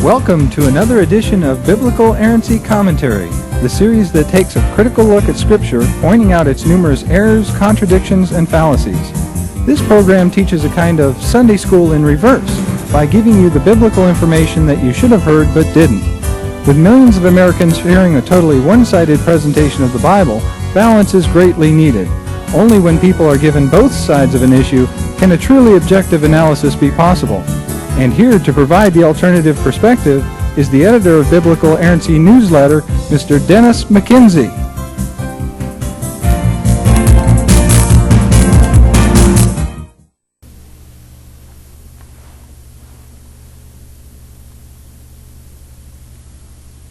Welcome to another edition of Biblical Errancy Commentary, the series that takes a critical look at Scripture, pointing out its numerous errors, contradictions, and fallacies. This program teaches a kind of Sunday school in reverse by giving you the biblical information that you should have heard but didn't. With millions of Americans hearing a totally one-sided presentation of the Bible, balance is greatly needed. Only when people are given both sides of an issue can a truly objective analysis be possible. And here to provide the alternative perspective is the editor of Biblical Errancy newsletter, Mr. Dennis McKenzie.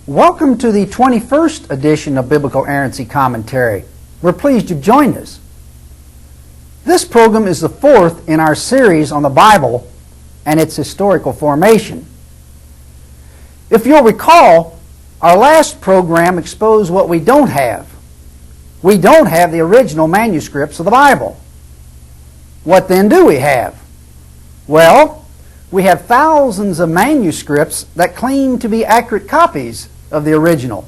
Welcome to the 21st edition of Biblical Errancy Commentary. We're pleased you've joined us. This program is the fourth in our series on the Bible and its historical formation. If you'll recall, our last program exposed what we don't have. We don't have the original manuscripts of the Bible. What then do we have? Well, we have thousands of manuscripts that claim to be accurate copies of the original.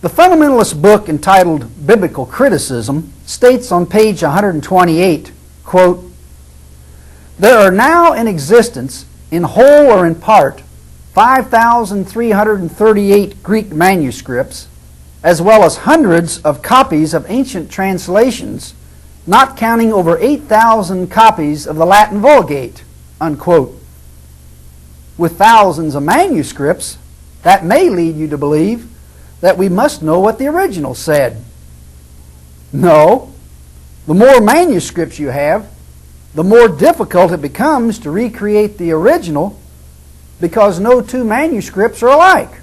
The fundamentalist book entitled Biblical Criticism states on page 128, quote, "There are now in existence, in whole or in part, 5,338 Greek manuscripts, as well as hundreds of copies of ancient translations, not counting over 8,000 copies of the Latin Vulgate," unquote. With thousands of manuscripts, that may lead you to believe that we must know what the original said. No. The more manuscripts you have, the more difficult it becomes to recreate the original, because no two manuscripts are alike.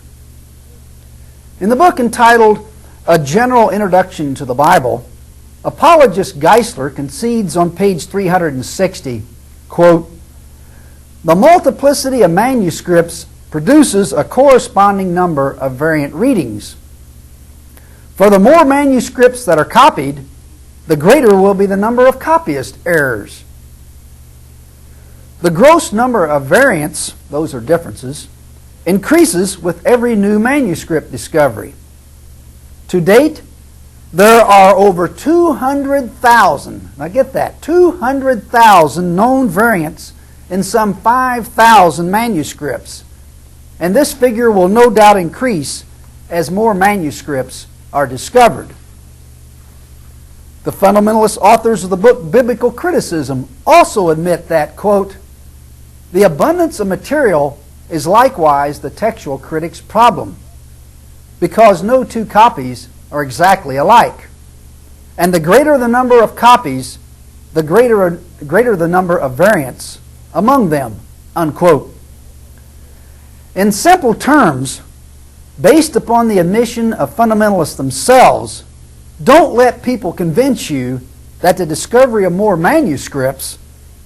In the book entitled A General Introduction to the Bible, apologist Geisler concedes on page 360, quote, "The multiplicity of manuscripts produces a corresponding number of variant readings. For the more manuscripts that are copied, the greater will be the number of copyist errors. The gross number of variants, those are differences, increases with every new manuscript discovery. To date, there are over 200,000, now get that, 200,000 known variants in some 5,000 manuscripts. And this figure will no doubt increase as more manuscripts are discovered." The fundamentalist authors of the book Biblical Criticism also admit that, quote, "The abundance of material is likewise the textual critic's problem, because no two copies are exactly alike. And the greater the number of copies, the greater the number of variants among them," unquote. In simple terms, based upon the admission of fundamentalists themselves, don't let people convince you that the discovery of more manuscripts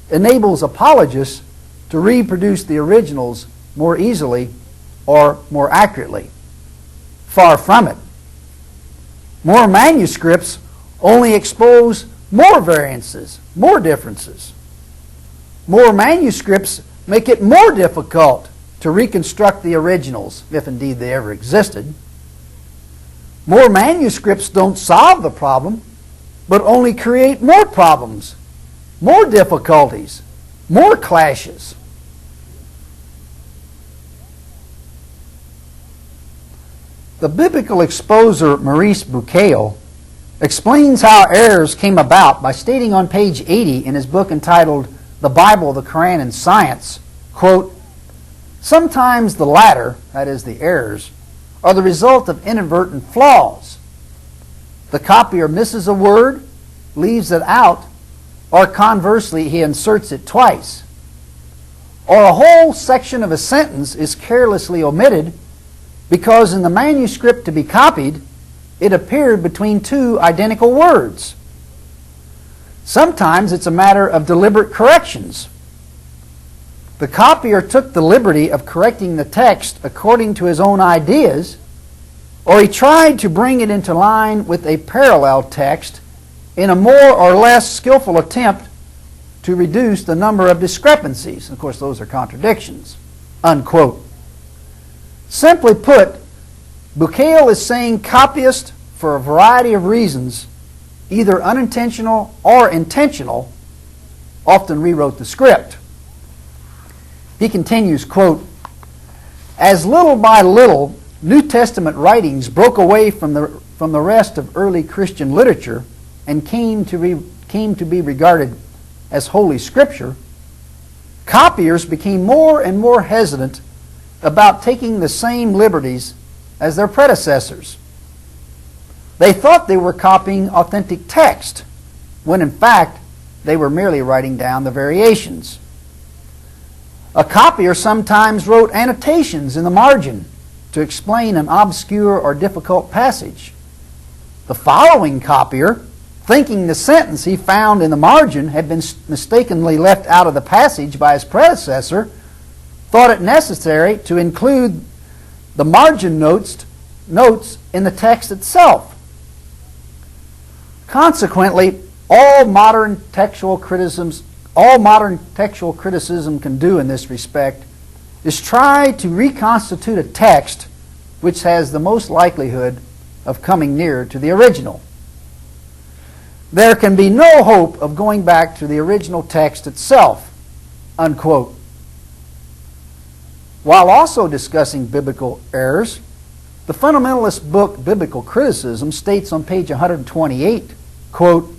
enables apologists to reproduce the originals more easily or more accurately. Far from it. More manuscripts only expose more variances, more differences. More manuscripts make it more difficult to reconstruct the originals, if indeed they ever existed. More manuscripts don't solve the problem, but only create more problems, more difficulties, more clashes. The biblical exposer Maurice Bucaille explains how errors came about by stating on page 80 in his book entitled The Bible, the Quran, and Science, quote, "Sometimes the latter, that is the errors, are the result of inadvertent flaws. The copier misses a word, leaves it out, or conversely he inserts it twice. Or a whole section of a sentence is carelessly omitted because in the manuscript to be copied, it appeared between two identical words. Sometimes it's a matter of deliberate corrections. The copier took the liberty of correcting the text according to his own ideas, or he tried to bring it into line with a parallel text in a more or less skillful attempt to reduce the number of discrepancies." Of course, those are contradictions. unquote. Simply put, Biblilcal is saying copyists, for a variety of reasons, either unintentional or intentional, often rewrote the script. He continues, quote, as little by little New Testament writings broke away from the rest of early Christian literature and came to be regarded as Holy Scripture, copiers became more and more hesitant about taking the same liberties as their predecessors. They thought they were copying authentic text, when in fact they were merely writing down the variations. A copier sometimes wrote annotations in the margin to explain an obscure or difficult passage. The following copier, thinking the sentence he found in the margin had been mistakenly left out of the passage by his predecessor, thought it necessary to include the margin notes in the text itself. Consequently, all modern textual criticism can do in this respect is try to reconstitute a text which has the most likelihood of coming near to the original. There can be no hope of going back to the original text itself, unquote. While also discussing biblical errors, the fundamentalist book Biblical Criticism states on page 128, quote,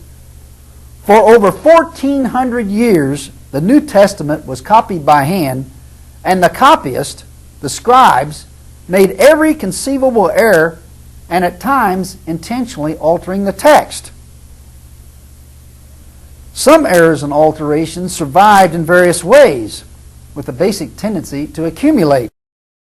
for over 1,400 years the New Testament was copied by hand, and the copyists, the scribes, made every conceivable error and at times intentionally altering the text. Some errors and alterations survived in various ways, with a basic tendency to accumulate.